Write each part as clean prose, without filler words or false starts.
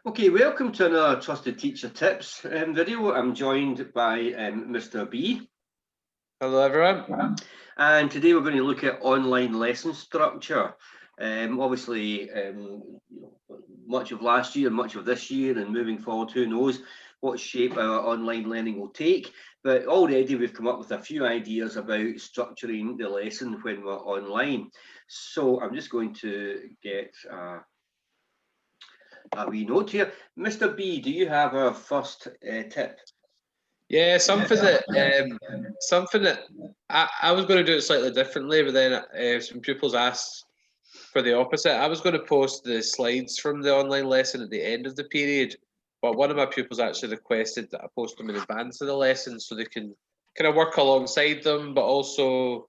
Okay, welcome to another Trusted Teacher Tips video. I'm joined by Mr. B. Hello everyone. And today we're going to look at online lesson structure. Obviously, much of last year, much of this year, and moving forward, who knows what shape our online learning will take. But already we've come up with a few ideas about structuring the lesson when we're online. So I'm just going to get a wee note here. Mr. B, do you have our first tip? Yeah, something that I was going to do it slightly differently, but then some pupils asked for the opposite. I was going to post the slides from the online lesson at the end of the period, but one of my pupils actually requested that I post them in advance of the lesson so they can kind of work alongside them, but also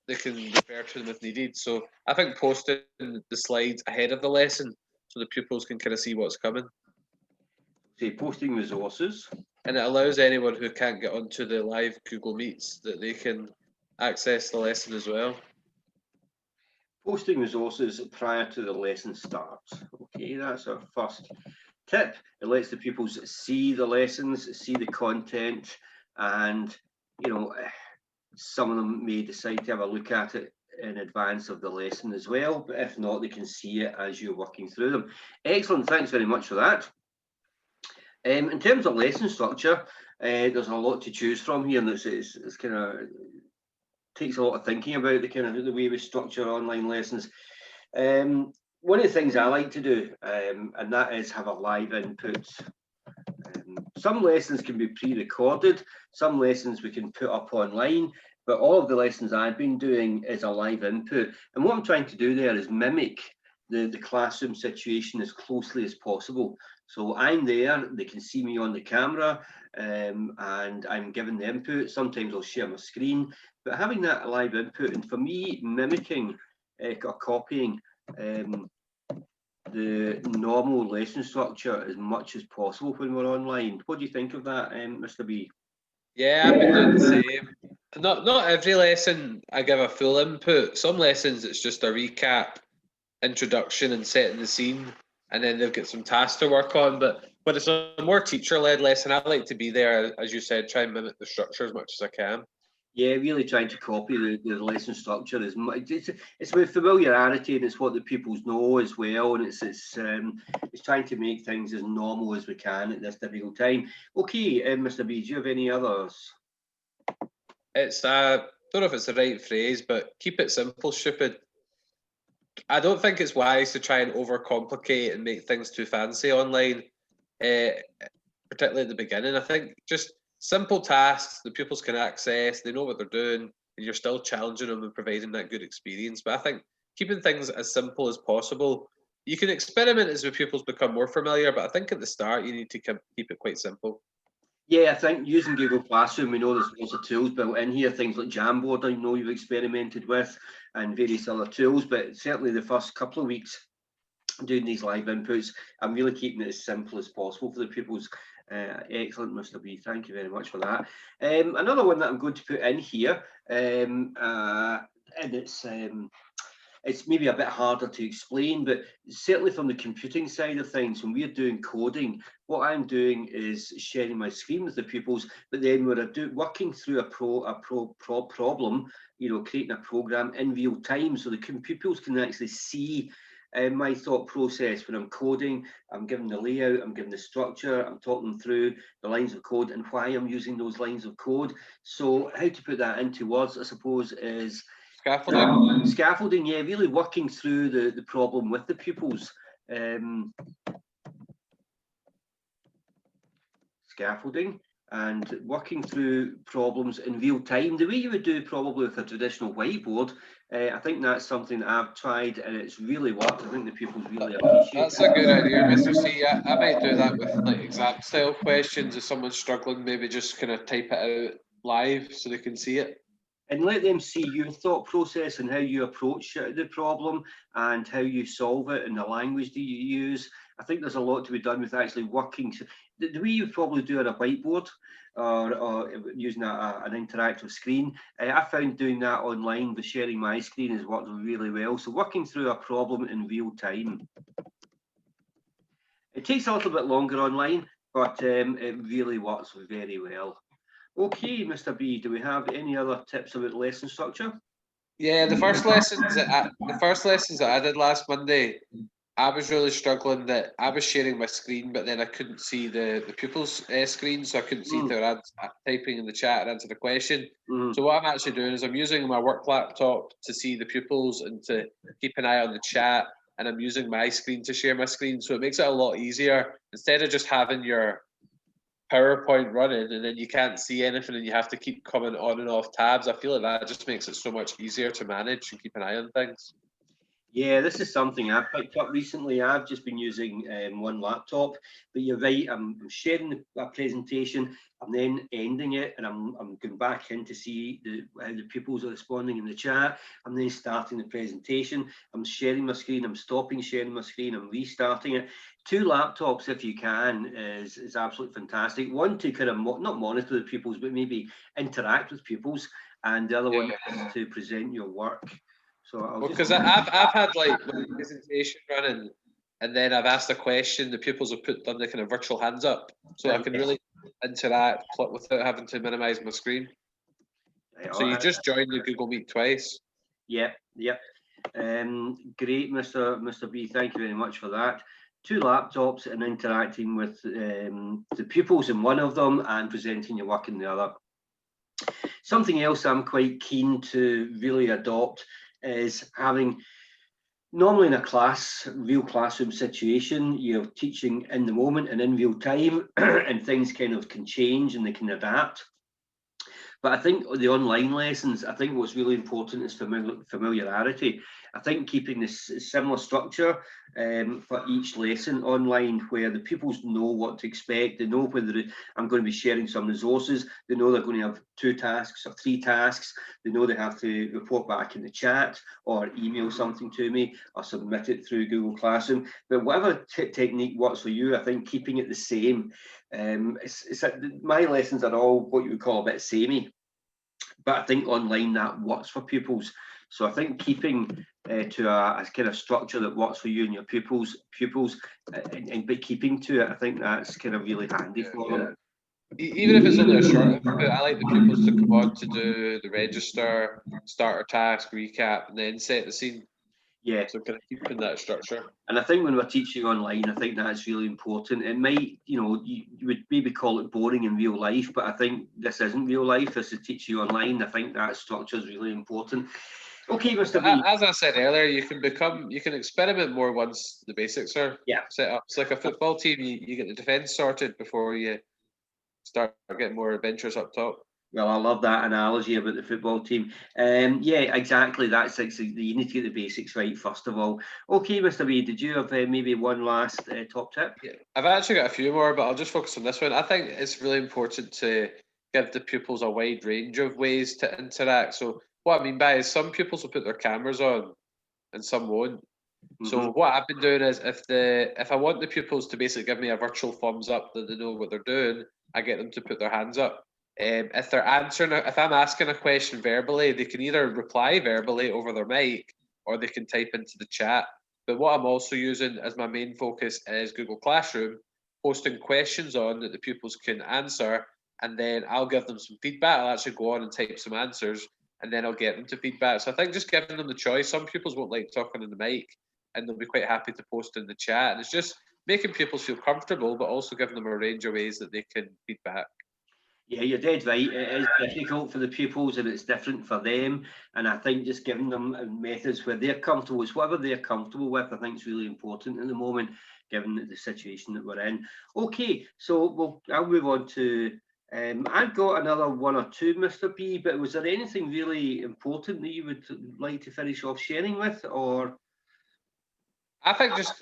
they can refer to them if needed. So I think posting the slides ahead of the lesson so the pupils can kind of see what's coming. Say posting resources. And it allows anyone who can't get onto the live Google Meets that they can access the lesson as well. Posting resources prior to the lesson starts. Okay, that's our first tip. It lets the pupils see the lessons, see the content, and some of them may decide to have a look at it in advance of the lesson as well, but if not, they can see it as you're working through them. Excellent, thanks very much for that. In terms of lesson structure, there's a lot to choose from here, and it's kind of takes a lot of thinking about the way we structure online lessons. One of the things I like to do, and that is have a live input. Some lessons can be pre-recorded, some lessons we can put up online, but all of the lessons I've been doing is a live input. And what I'm trying to do there is mimic the classroom situation as closely as possible. So I'm there, they can see me on the camera, and I'm giving the input. Sometimes I'll share my screen, but having that live input, and for me, mimicking or copying the normal lesson structure as much as possible when we're online. What do you think of that, Mr. B? Yeah, I've been doing the same. Not every lesson I give a full input. Some lessons it's just a recap, introduction and setting the scene, and then they'll get some tasks to work on. But when it's a more teacher-led lesson, I like to be there, as you said, try and mimic the structure as much as I can. Yeah, really trying to copy the lesson structure as much. It's with familiarity, and it's what the pupils know as well, and it's trying to make things as normal as we can at this difficult time. Okay, Mr. B, do you have any others? It's don't know if it's the right phrase, but keep it simple, stupid. I don't think it's wise to try and overcomplicate and make things too fancy online, particularly at the beginning. I think just simple tasks the pupils can access, they know what they're doing, and you're still challenging them and providing that good experience. But I think keeping things as simple as possible. You can experiment as the pupils become more familiar, but I think at the start you need to keep it quite simple. Yeah, I think using Google Classroom, we know there's lots of tools built in here, things like Jamboard, I know you've experimented with, and various other tools, but certainly the first couple of weeks doing these live inputs, I'm really keeping it as simple as possible for the pupils. Excellent, Mr. B, thank you very much for that. Another one that I'm going to put in here, and it's maybe a bit harder to explain, but certainly from the computing side of things, when we're doing coding, what I'm doing is sharing my screen with the pupils, but then we're working through a problem, creating a program in real time, so the pupils can actually see my thought process when I'm coding. I'm giving the layout, I'm giving the structure, I'm talking them through the lines of code and why I'm using those lines of code. So how to put that into words, I suppose, is Scaffolding? Scaffolding, yeah, really working through the problem with the pupils. Scaffolding and working through problems in real time, the way you would do probably with a traditional whiteboard. I think that's something that I've tried and it's really worked. I think the pupils really appreciate it. That's a good idea, Mr. C. I might do that with like exam style questions. If someone's struggling, maybe just kind of type it out live so they can see it. And let them see your thought process and how you approach the problem and how you solve it and the language that you use. I think there's a lot to be done with actually working. The way you probably do on a whiteboard or using an interactive screen, I found doing that online with sharing my screen has worked really well. So working through a problem in real time. It takes a little bit longer online, but it really works very well. Okay, Mr. B, do we have any other tips about lesson structure? Yeah, the first lessons that I did last Monday, I was really struggling that I was sharing my screen, but then I couldn't see the pupils' screen, so I couldn't see if they were typing in the chat or answer the question. So what I'm actually doing is I'm using my work laptop to see the pupils and to keep an eye on the chat, and I'm using my screen to share my screen, so it makes it a lot easier. Instead of just having your PowerPoint running and then you can't see anything and you have to keep coming on and off tabs, I feel like that just makes it so much easier to manage and keep an eye on things. Yeah, this is something I've picked up recently. I've just been using one laptop, but you're right. I'm sharing a presentation. I'm then ending it, and I'm going back in to see how the pupils are responding in the chat. I'm then starting the presentation. I'm sharing my screen. I'm stopping sharing my screen. I'm restarting it. 2 laptops, if you can, is absolutely fantastic. One to kind of not monitor the pupils, but maybe interact with pupils, and the other one is to present your work. So because I've had like my presentation running, and then I've asked a question. The pupils have done the kind of virtual hands up, so I can really interact without having to minimise my screen. So you just joined the Google Meet twice. Yep. Great, Mr. B. Thank you very much for that. 2 laptops and interacting with the pupils in one of them and presenting your work in the other. Something else I'm quite keen to really adopt is having, normally in a real classroom situation, you're teaching in the moment and in real time, and things kind of can change and they can adapt. But I think the online lessons, I think what's really important is familiarity. I think keeping this similar structure for each lesson online, where the pupils know what to expect. They know whether I'm going to be sharing some resources. They know they're going to have 2 tasks or 3 tasks. They know they have to report back in the chat or email something to me or submit it through Google Classroom. But whatever technique works for you, I think keeping it the same. My lessons are all what you would call a bit samey, but I think online that works for pupils. So I think keeping to a kind of structure that works for you and your pupils, but keeping to it, I think that's kind of really handy for them. Even if it's only a short input, I like the pupils to come on to do the register, starter task, recap, and then set the scene. Yeah. So kind of keeping that structure. And I think when we're teaching online, I think that's really important. It might, you would maybe call it boring in real life, but I think this isn't real life. This is teaching you online. I think that structure is really important. Okay, Mr. B. As I said earlier, you can experiment more once the basics are set up. It's like a football team. You get the defence sorted before you start getting more adventurous up top. Well, I love that analogy about the football team. Yeah, exactly. That's you need to get the basics right first of all. Okay, Mr. B, did you have maybe one last top tip? Yeah, I've actually got a few more, but I'll just focus on this one. I think it's really important to give the pupils a wide range of ways to interact. So what I mean by is some pupils will put their cameras on and some won't. So what I've been doing is if I want the pupils to basically give me a virtual thumbs up that they know what they're doing, I get them to put their hands up. If I'm asking a question verbally, they can either reply verbally over their mic or they can type into the chat. But what I'm also using as my main focus is Google Classroom, posting questions on that the pupils can answer, and then I'll give them some feedback. I'll actually go on and type some answers, and then I'll get them to feedback. So I think just giving them the choice. Some pupils won't like talking in the mic, and they'll be quite happy to post in the chat. And it's just making pupils feel comfortable, but also giving them a range of ways that they can feedback. Yeah, you're dead right. It is difficult for the pupils and it's different for them. And I think just giving them methods where they're comfortable, it's whatever they're comfortable with, I think is really important at the moment, given the situation that we're in. Okay, so I'll move on to, I've got another one or two, Mr. B, but was there anything really important that you would like to finish off sharing with, or? I think just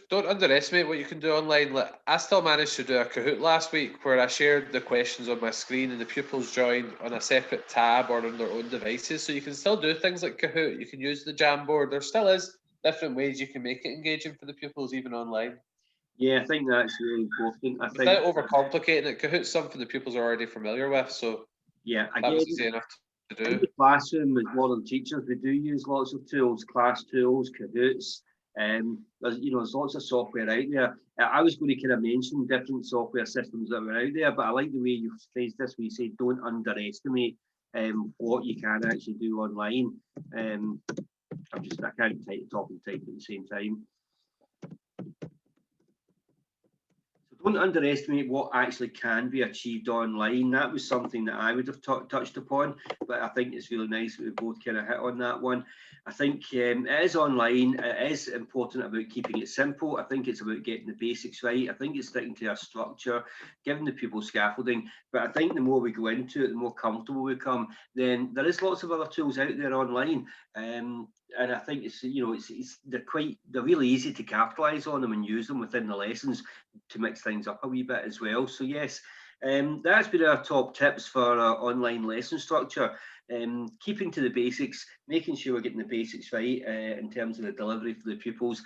don't underestimate what you can do online. Like, I still managed to do a Kahoot last week where I shared the questions on my screen and the pupils joined on a separate tab or on their own devices. So you can still do things like Kahoot. You can use the Jamboard. There still is different ways you can make it engaging for the pupils, even online. Yeah, I think that's really important. Without overcomplicating it, Kahoot's something the pupils are already familiar with. So yeah, that was easy enough to do. In the classroom, as modern teachers, we do use lots of tools, class tools, Kahoots, There's lots of software out there. I was going to kind of mention different software systems that were out there, but I like the way you phrased this, where you say don't underestimate what you can actually do online. I can't talk and type at the same time. Don't underestimate what actually can be achieved online. That was something that I would have touched upon, but I think it's really nice that we both kind of hit on that one. I think it is online. It is important about keeping it simple. I think it's about getting the basics right. I think it's sticking to a structure, giving the people scaffolding. But I think the more we go into it, the more comfortable we become. Then there is lots of other tools out there online. And I think they're really easy to capitalise on them and use them within the lessons to mix things up a wee bit as well. So yes, that's been our top tips for our online lesson structure. Keeping to the basics, making sure we're getting the basics right in terms of the delivery for the pupils,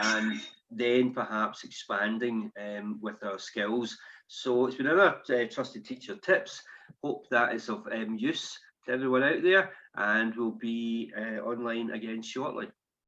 and then perhaps expanding with our skills. So it's been another Trusted Teacher Tips. Hope that is of use to everyone out there, and we'll be online again shortly.